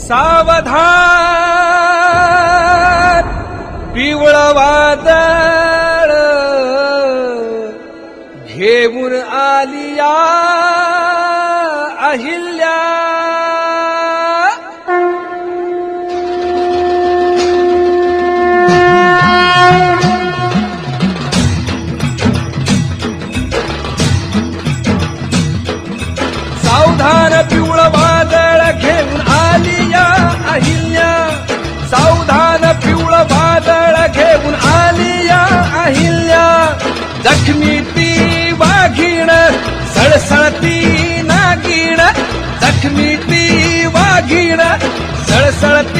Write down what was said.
सावधान पिवळ वादळ घेऊन आलिया अहिल्या सावधान पिवळ वादळ घेऊन आलिया अहिल्या सावधान पिवळ वादळ घेऊन आलिया अहिल्या जखमी ती वाघीण सळसळती नागिण जखमी ती वाघीण सळसळती